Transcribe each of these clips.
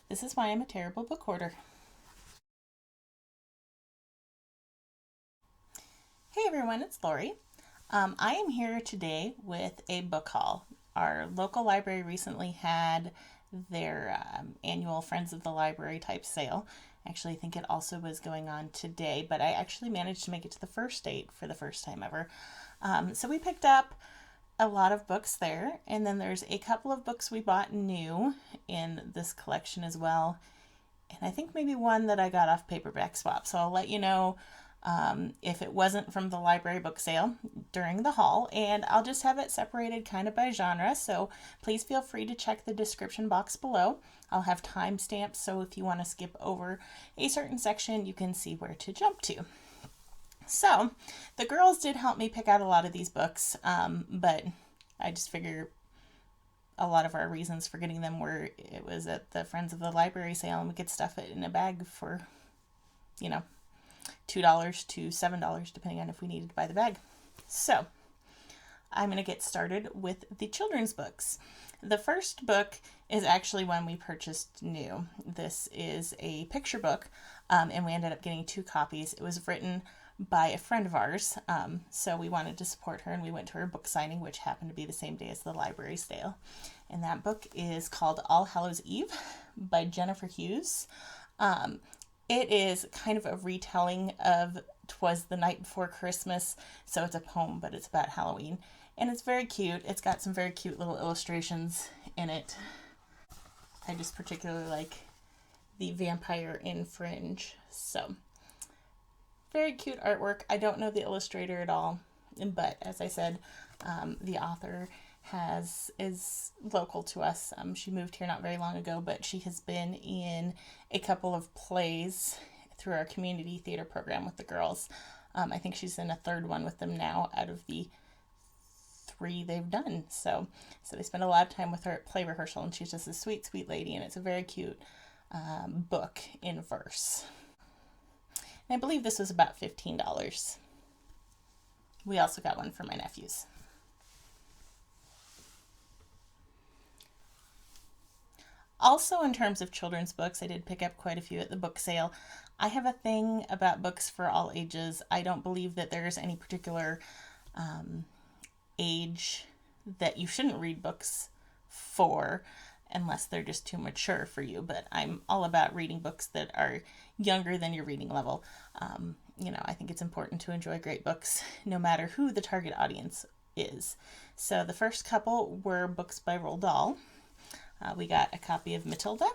This is why I'm a terrible book hoarder. Hey everyone, it's Lori. I am here today with a book haul. Our local library recently had their annual Friends of the Library type sale. Actually, I think it also was going on today, but I actually managed to make it to the first date for the first time ever. So we picked up a lot of books there, and then there's a couple of books we bought new in this collection as well, and I think maybe one that I got off paperback swap. So I'll let you know if it wasn't from the library book sale during the haul, and I'll just have it separated kind of by genre. So please feel free to check the description box below. I'll have timestamps, so if you want to skip over a certain section, you can see where to jump to. So the girls did help me pick out a lot of these books, but I just figure a lot of our reasons for getting them were it was at the Friends of the Library sale and we could stuff it in a bag for, you know, $2 to $7, depending on if we needed to buy the bag. So I'm going to get started with the children's books. The first book is actually one we purchased new. This is a picture book, and we ended up getting 2 copies. It was written by a friend of ours, so we wanted to support her, and we went to her book signing, which happened to be the same day as the library sale. And that book is called All Hallows Eve by Jennifer Hughes. It is kind of a retelling of 'Twas the Night Before Christmas, so it's a poem, but it's about Halloween. And it's very cute. It's got some very cute little illustrations in it. I just particularly like the vampire in Fringe. So, very cute artwork. I don't know the illustrator at all, but as I said, the author is local to us. She moved here not very long ago, but she has been in a couple of plays through our community theater program with the girls. I think she's in a third one with them now out of the 3 they've done. So they spend a lot of time with her at play rehearsal, and she's just a sweet, sweet lady, and it's a very cute book in verse. And I believe this was about $15. We also got one for my nephews. Also, in terms of children's books, I did pick up quite a few at the book sale. I have a thing about books for all ages. I don't believe that there's any particular age that you shouldn't read books for unless they're just too mature for you. But I'm all about reading books that are younger than your reading level. I think it's important to enjoy great books no matter who the target audience is. So the first couple were books by Roald Dahl. We got a copy of Matilda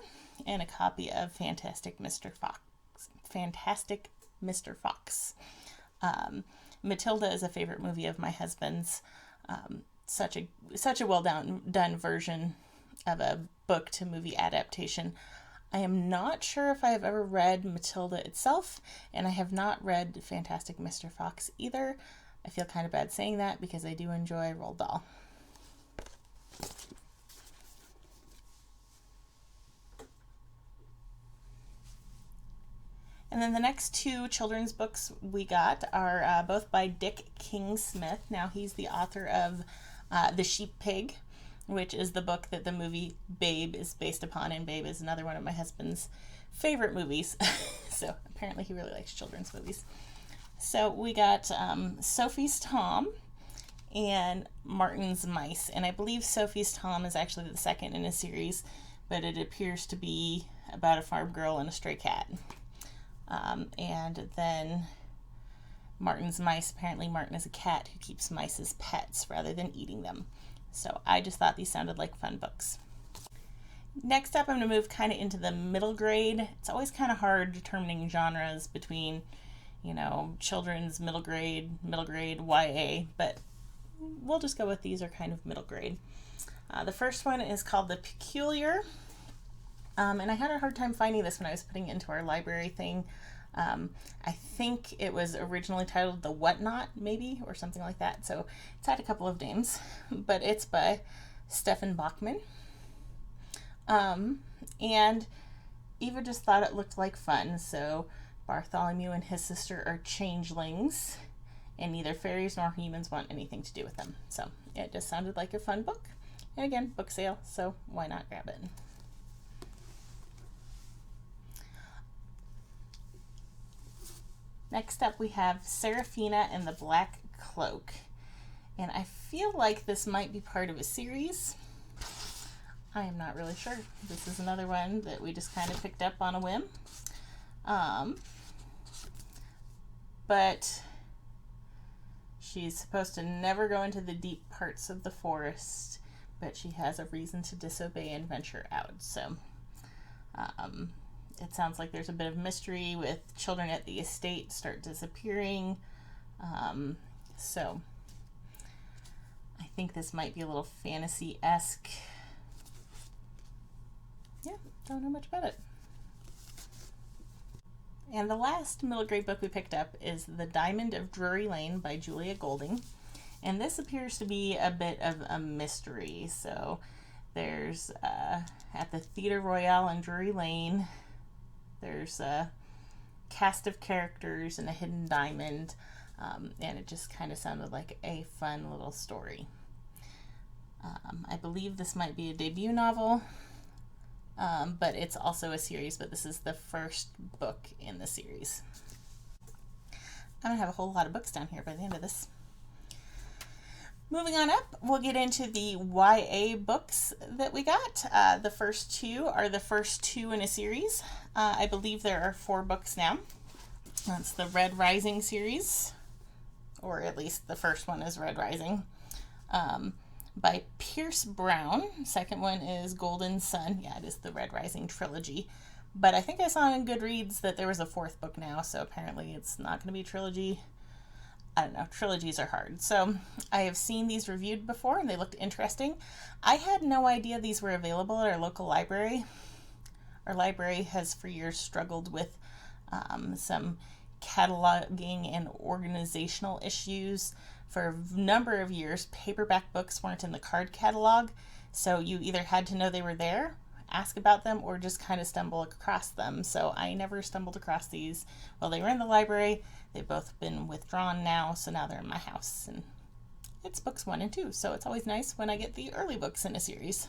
and a copy of Fantastic Mr. Fox. Matilda is a favorite movie of my husband's. Such a well done version of a book to movie adaptation. I am not sure if I have ever read Matilda itself, and I have not read Fantastic Mr. Fox either. I feel kind of bad saying that because I do enjoy Roald Dahl. And then the next 2 children's books we got are both by Dick King-Smith. Now, he's the author of The Sheep Pig, which is the book that the movie Babe is based upon, and Babe is another one of my husband's favorite movies. So apparently he really likes children's movies. So we got Sophie's Tom and Martin's Mice, and I believe Sophie's Tom is actually the second in a series, but it appears to be about a farm girl and a stray cat. And then Martin's Mice, apparently Martin is a cat who keeps mice as pets rather than eating them. So I just thought these sounded like fun books. Next up, I'm going to move kind of into the middle grade. It's always kind of hard determining genres between, children's, middle grade, YA, but we'll just go with these are kind of middle grade. The first one is called The Peculiar. And I had a hard time finding this when I was putting it into our library thing. I think it was originally titled The Whatnot, maybe, or something like that. So it's had a couple of names, but it's by Stefan Bachman. And Eva just thought it looked like fun. So Bartholomew and his sister are changelings, and neither fairies nor humans want anything to do with them. So it just sounded like a fun book. And again, book sale, so why not grab it? Next up we have Seraphina and the Black Cloak. And I feel like this might be part of a series. I am not really sure. This is another one that we just kind of picked up on a whim. But she's supposed to never go into the deep parts of the forest, but she has a reason to disobey and venture out. So it sounds like there's a bit of mystery with children at the estate start disappearing. So I think this might be a little fantasy-esque. Yeah, don't know much about it. And the last middle grade book we picked up is The Diamond of Drury Lane by Julia Golding. And this appears to be a bit of a mystery. So there's, at the Theatre Royale in Drury Lane, there's a cast of characters and a hidden diamond. And it just kind of sounded like a fun little story. I believe this might be a debut novel. But it's also a series, but this is the first book in the series. I'm going to have a whole lot of books down here by the end of this. Moving on up, we'll get into the YA books that we got. The first two are the first two in a series. I believe there are 4 books now. That's the Red Rising series, or at least the first one is Red Rising. By Pierce Brown. Second one is Golden Sun. Yeah, it is the Red Rising trilogy. But I think I saw in Goodreads that there was a 4th book now, so apparently it's not going to be a trilogy. I don't know, trilogies are hard. So I have seen these reviewed before and they looked interesting. I had no idea these were available at our local library. Our library has for years struggled with some cataloging and organizational issues. For a number of years, paperback books weren't in the card catalog, so you either had to know they were there, ask about them, or just kind of stumble across them. So I never stumbled across these while they were in the library. They've both been withdrawn now, so now they're in my house. And it's books 1 and 2, so it's always nice when I get the early books in a series.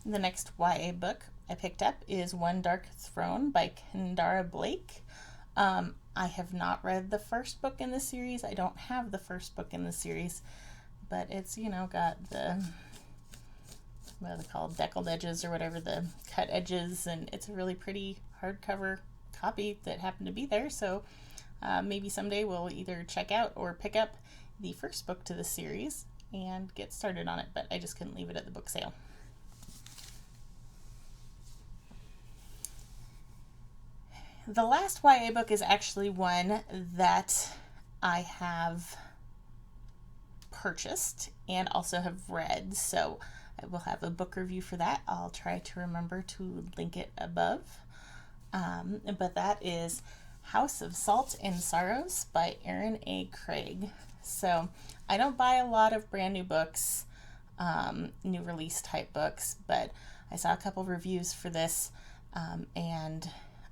The next YA book I picked up is One Dark Throne by Kendara Blake. I have not read the first book in the series. I don't have the first book in the series, but it's, you know, got the, what are they called, deckled edges or whatever, the cut edges, and it's a really pretty hardcover copy that happened to be there. So maybe someday we'll either check out or pick up the first book to the series and get started on it, but I just couldn't leave it at the book sale. The last YA book is actually one that I have purchased and also have read, so I will have a book review for that. I'll try to remember to link it above. But that is House of Salt and Sorrows by Erin A. Craig. So I don't buy a lot of brand new books, new release type books, but I saw a couple reviews for this, and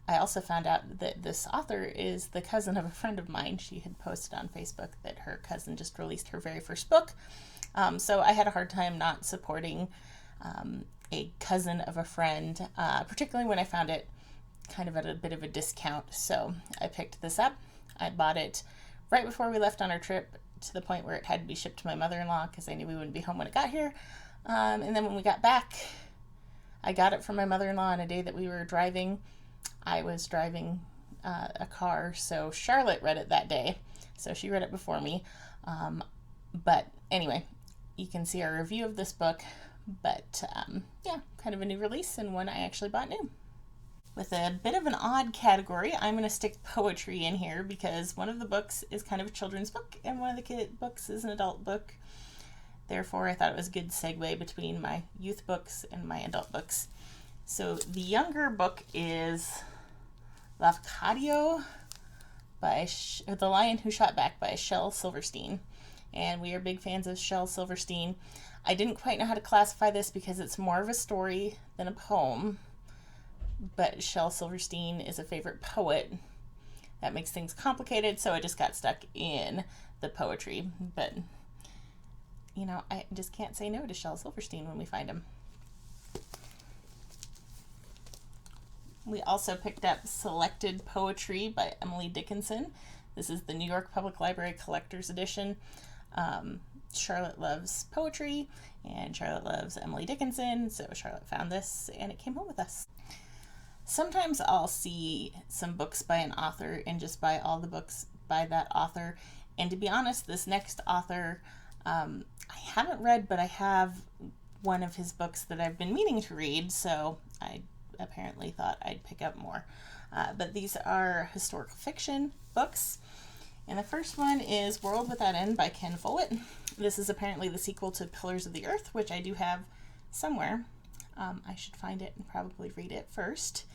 I also found out that this author is the cousin of a friend of mine. She had posted on Facebook that her cousin just released her very first book. So I had a hard time not supporting a cousin of a friend, particularly when I found it kind of at a bit of a discount. So I picked this up. I bought it right before we left on our trip, to the point where it had to be shipped to my mother-in-law because I knew we wouldn't be home when it got here. And then when we got back, I got it from my mother-in-law on a day that we were driving. I was driving a car, so Charlotte read it that day. So she read it before me. But anyway, you can see our review of this book. But yeah, kind of a new release and one I actually bought new. With a bit of an odd category, I'm going to stick poetry in here because one of the books is kind of a children's book and one of the books is an adult book. Therefore, I thought it was a good segue between my youth books and my adult books. So the younger book is Lafcadio by The Lion Who Shot Back by Shel Silverstein. And we are big fans of Shel Silverstein. I didn't quite know how to classify this because it's more of a story than a poem. But Shel Silverstein is a favorite poet. That makes things complicated, so I just got stuck in the poetry. But, you know, I just can't say no to Shel Silverstein when we find him. We also picked up Selected Poetry by Emily Dickinson. This is the New York Public Library Collector's Edition. Charlotte loves poetry, and Charlotte loves Emily Dickinson, so Charlotte found this, and it came home with us. Sometimes I'll see some books by an author and just buy all the books by that author. And to be honest, this next author, I haven't read, but I have one of his books that I've been meaning to read, so I apparently thought I'd pick up more. But these are historical fiction books. And the first one is World Without End by Ken Follett. This is apparently the sequel to Pillars of the Earth, which I do have somewhere. I should find it and probably read it first.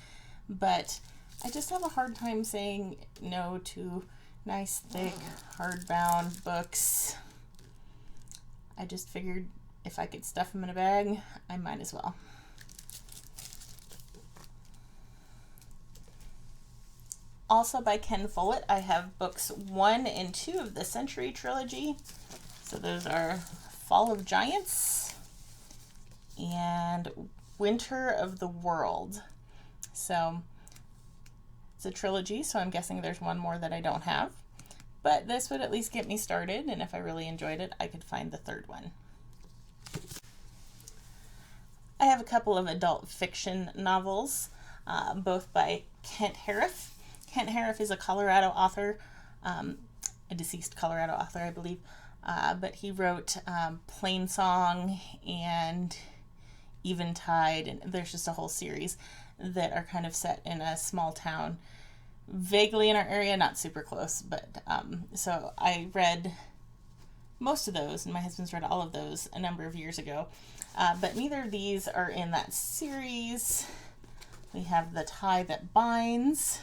But I just have a hard time saying no to nice, thick, hardbound books. I just figured if I could stuff them in a bag, I might as well. Also by Ken Follett, I have books 1 and 2 of the Century Trilogy. So those are Fall of Giants and Winter of the World. So it's a trilogy, so I'm guessing there's one more that I don't have. But this would at least get me started, and if I really enjoyed it, I could find the third one. I have a couple of adult fiction novels, both by Kent Harif. Kent Harif is a Colorado author, a deceased Colorado author, I believe, but he wrote Plain Song and Eventide, and there's just a whole series that are kind of set in a small town, vaguely in our area, not super close, but so I read most of those, and my husband's read all of those a number of years ago, but neither of these are in that series. We have The Tie That Binds,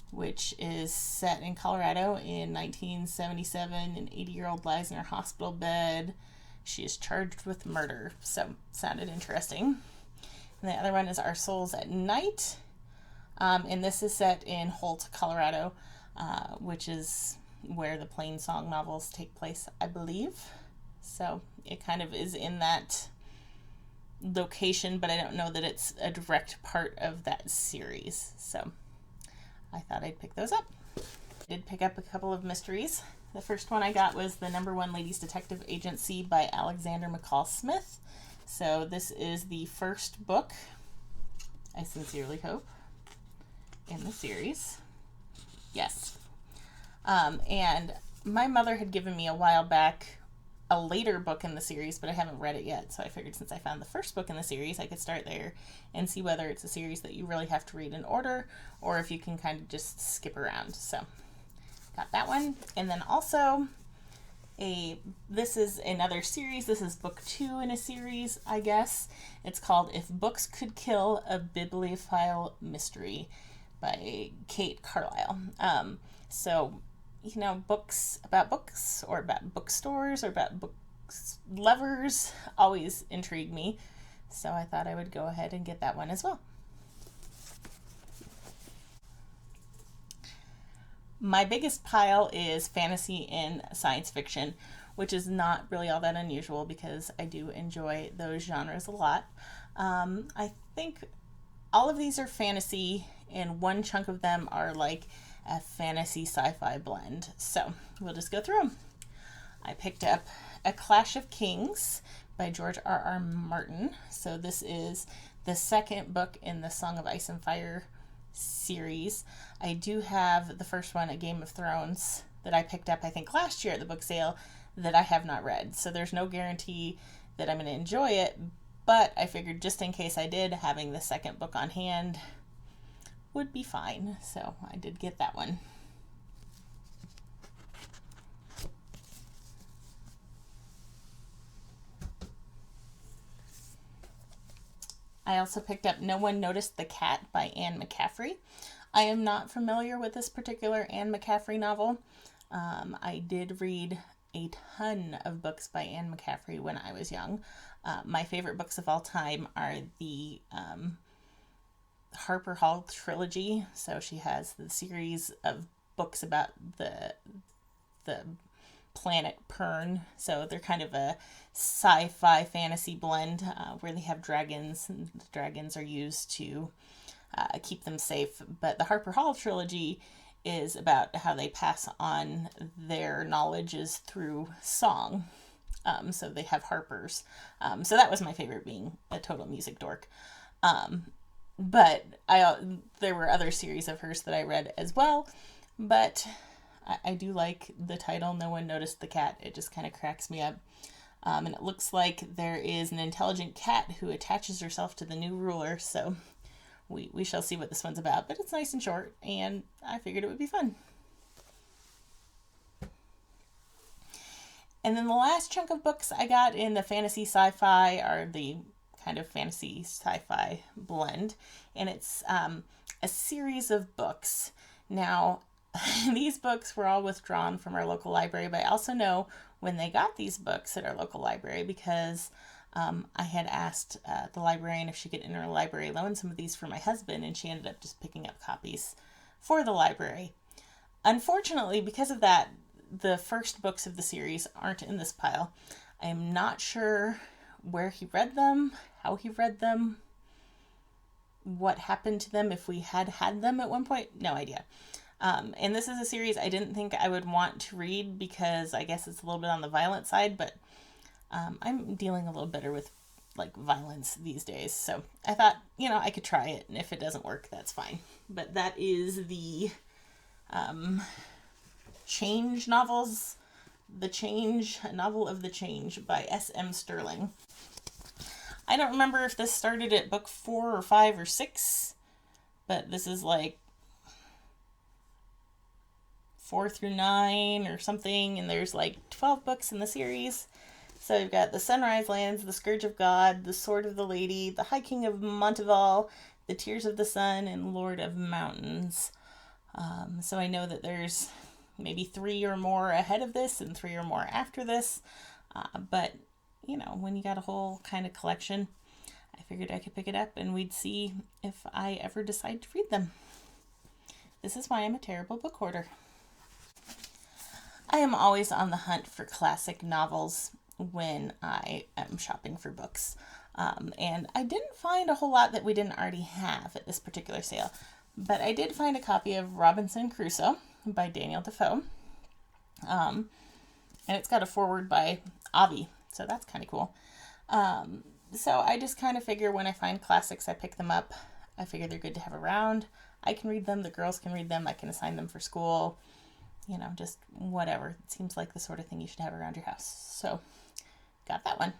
which is set in Colorado in 1977. An 80-year-old lies in her hospital bed. She is charged with murder, so sounded interesting. And the other one is Our Souls at Night, and this is set in Holt, Colorado, which is where the Plain Song novels take place, I believe. So it kind of is in that location, but I don't know that it's a direct part of that series, so I thought I'd pick those up. I did pick up a couple of mysteries. The first one I got was The No. 1 Ladies Detective Agency by Alexander McCall Smith. So this is the first book, I sincerely hope, in the series. Yes. And my mother had given me a while back a later book in the series, but I haven't read it yet, so I figured since I found the first book in the series, I could start there and see whether it's a series that you really have to read in order, or if you can kind of just skip around. So, got that one. And then also, this is another series. This is book 2 in a series, I guess. It's called If Books Could Kill, a Bibliophile Mystery by Kate Carlisle. So, you know, books or about bookstores or about books lovers always intrigue me. So I thought I would go ahead and get that one as well. My biggest pile is fantasy and science fiction, which is not really all that unusual because I do enjoy those genres a lot. I think all of these are fantasy, and one chunk of them are like a fantasy sci-fi blend. So we'll just go through them. I picked up A Clash of Kings by George R.R. Martin. So this is the second book in the Song of Ice and Fire series. I do have the first one, A Game of Thrones, that I picked up I think last year at the book sale, that I have not read. So there's no guarantee that I'm going to enjoy it, but I figured just in case I did, having the second book on hand would be fine. So I did get that one. I also picked up No One Noticed the Cat by Anne McCaffrey. I am not familiar with this particular Anne McCaffrey novel. I did read a ton of books by Anne McCaffrey when I was young. My favorite books of all time are the Harper Hall trilogy. So she has the series of books about the planet Pern. So they're kind of a sci-fi fantasy blend where they have dragons, and the dragons are used to keep them safe. But the Harper Hall trilogy is about how they pass on their knowledges through song. So they have harpers. So that was my favorite, being a total music dork. But there were other series of hers that I read as well. But I do like the title, No One Noticed the Cat. It just kind of cracks me up. And it looks like there is an intelligent cat who attaches herself to the new ruler. So we shall see what this one's about. But it's nice and short, and I figured it would be fun. And then the last chunk of books I got in the fantasy sci-fi are the kind of fantasy sci-fi blend. And it's a series of books. Now, these books were all withdrawn from our local library, but I also know when they got these books at our local library because I had asked the librarian if she could interlibrary loan some of these for my husband, and she ended up just picking up copies for the library. Unfortunately, because of that, the first books of the series aren't in this pile. I am not sure where he read them, how he read them, what happened to them, if we had them at one point. No idea. And this is a series I didn't think I would want to read because I guess it's a little bit on the violent side, but I'm dealing a little better with violence these days. So I thought, I could try it, and if it doesn't work, that's fine. But that is the Change novels, A Novel of the Change by S.M. Sterling. I don't remember if this started at book 4 or 5 or 6, but this is 4 through 9 or something, and there's 12 books in the series. So you've got The Sunrise Lands, The Scourge of God, The Sword of the Lady, The High King of Monteval, The Tears of the Sun, and Lord of Mountains. So I know that there's maybe 3 or more ahead of this and 3 or more after this. But, when you got a whole kind of collection, I figured I could pick it up and we'd see if I ever decide to read them. This is why I'm a terrible book hoarder. I am always on the hunt for classic novels when I am shopping for books. And I didn't find a whole lot that we didn't already have at this particular sale. But I did find a copy of Robinson Crusoe by Daniel Defoe. And it's got a foreword by Avi, so that's kind of cool. So I just kind of figure when I find classics, I pick them up. I figure they're good to have around. I can read them, the girls can read them, I can assign them for school. Just whatever. It seems like the sort of thing you should have around your house. So, got that one.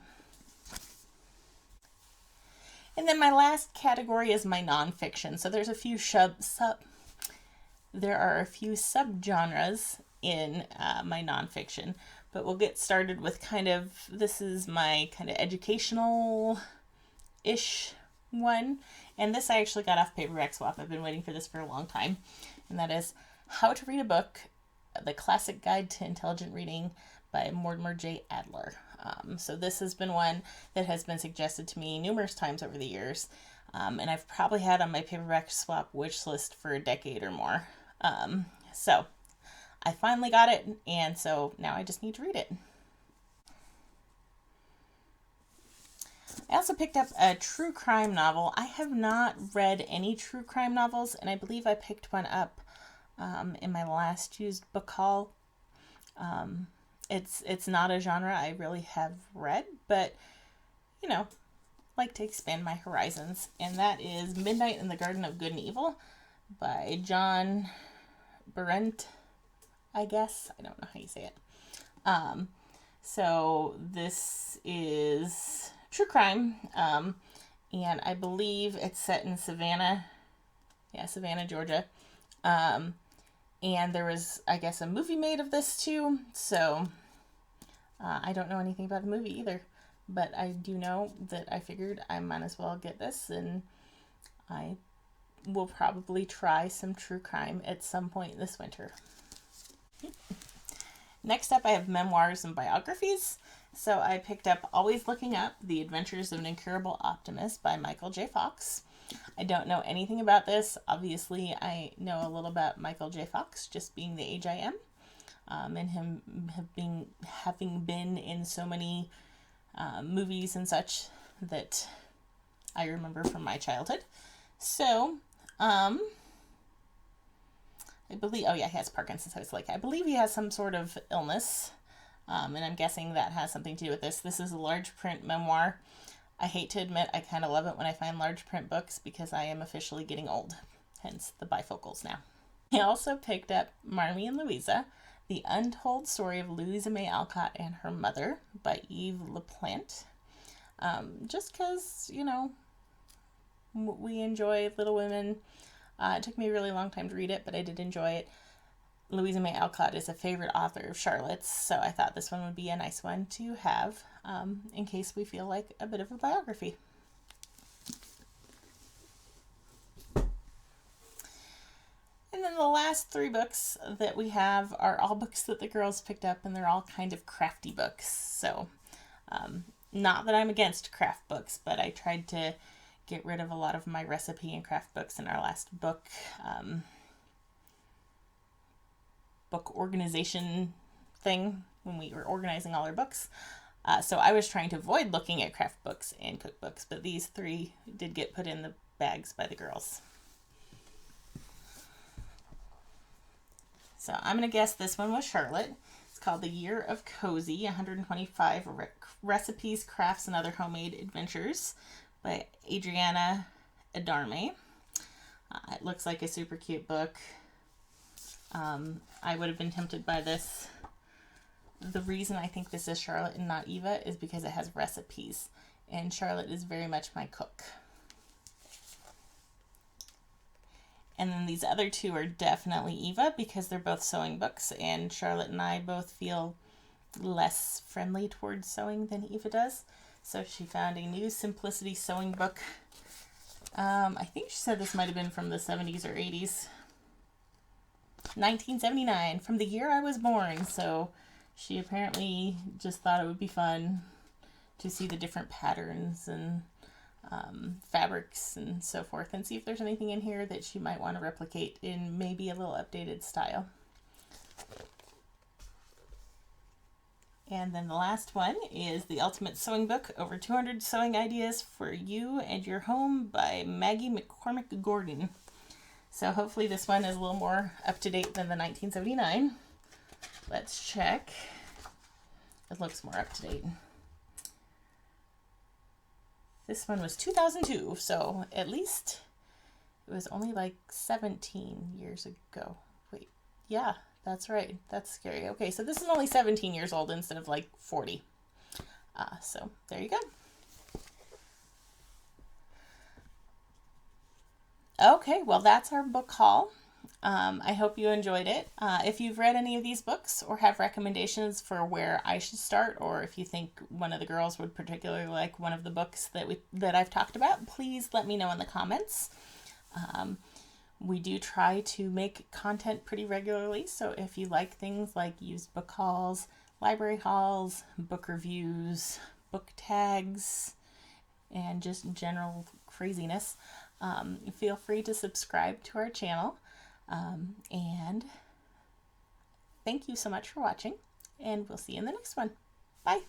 And then my last category is my nonfiction. So there's a few there are a few subgenres in my nonfiction, but we'll get started with this is my kind of educational-ish one. And this I actually got off Paperback Swap. I've been waiting for this for a long time. And that is How to Read a Book, The Classic Guide to Intelligent Reading by Mortimer J. Adler. So this has been one that has been suggested to me numerous times over the years. And I've probably had on my Paperback Swap wish list for a decade or more. So I finally got it, and so now I just need to read it. I also picked up a true crime novel. I have not read any true crime novels, and I believe I picked one up in my last used book haul. It's not a genre I really have read, but, like to expand my horizons. And that is Midnight in the Garden of Good and Evil by John Berendt, I guess. I don't know how you say it. So this is true crime, and I believe it's set in Savannah, Georgia. And there was, I guess, a movie made of this too, so I don't know anything about the movie either, but I do know that I figured I might as well get this, and I will probably try some true crime at some point this winter. Next up, I have memoirs and biographies. So I picked up Always Looking Up, The Adventures of an Incurable Optimist by Michael J. Fox. I don't know anything about this. Obviously, I know a little about Michael J. Fox, just being the age I am, and him having been in so many movies and such that I remember from my childhood. So Um, I believe, oh yeah, he has Parkinson's. I was like, I believe he has some sort of illness. And I'm guessing that has something to do with this. This is a large print memoir. I hate to admit, I kind of love it when I find large print books because I am officially getting old, hence the bifocals now. I also picked up Marmee and Louisa, The Untold Story of Louisa May Alcott and Her Mother by Eve LaPlante. Just because, we enjoy Little Women. It took me a really long time to read it, but I did enjoy it. Louisa May Alcott is a favorite author of Charlotte's, so I thought this one would be a nice one to have in case we feel like a bit of a biography. And then the last 3 books that we have are all books that the girls picked up, and they're all kind of crafty books. So, not that I'm against craft books, but I tried to get rid of a lot of my recipe and craft books in our last book organization thing when we were organizing all our books. So I was trying to avoid looking at craft books and cookbooks, but these 3 did get put in the bags by the girls. So I'm going to guess this one was Charlotte. It's called The Year of Cozy, 125 Recipes, Crafts, and Other Homemade Adventures by Adriana Adarme. It looks like a super cute book. I would have been tempted by this. The reason I think this is Charlotte and not Eva is because it has recipes, and Charlotte is very much my cook. And then these other 2 are definitely Eva because they're both sewing books, and Charlotte and I both feel less friendly towards sewing than Eva does. So she found a new Simplicity sewing book. I think she said this might have been from the 70s or 80s. 1979, from the year I was born. So she apparently just thought it would be fun to see the different patterns and fabrics and so forth, and see if there's anything in here that she might want to replicate in maybe a little updated style. And then the last one is The Ultimate Sewing Book, Over 200 Sewing Ideas for You and Your Home by Maggie McCormick Gordon. So hopefully this one is a little more up to date than the 1979. Let's check. It looks more up to date. This one was 2002, so at least it was only like 17 years ago. Wait, yeah, that's right. That's scary. Okay, so this is only 17 years old instead of like 40. So there you go. Okay, well, that's our book haul. I hope you enjoyed it. If you've read any of these books or have recommendations for where I should start, or if you think one of the girls would particularly like one of the books that I've talked about, please let me know in the comments. We do try to make content pretty regularly, so if you like things like used book hauls, library hauls, book reviews, book tags, and just general craziness, feel free to subscribe to our channel. And thank you so much for watching, and we'll see you in the next one. Bye.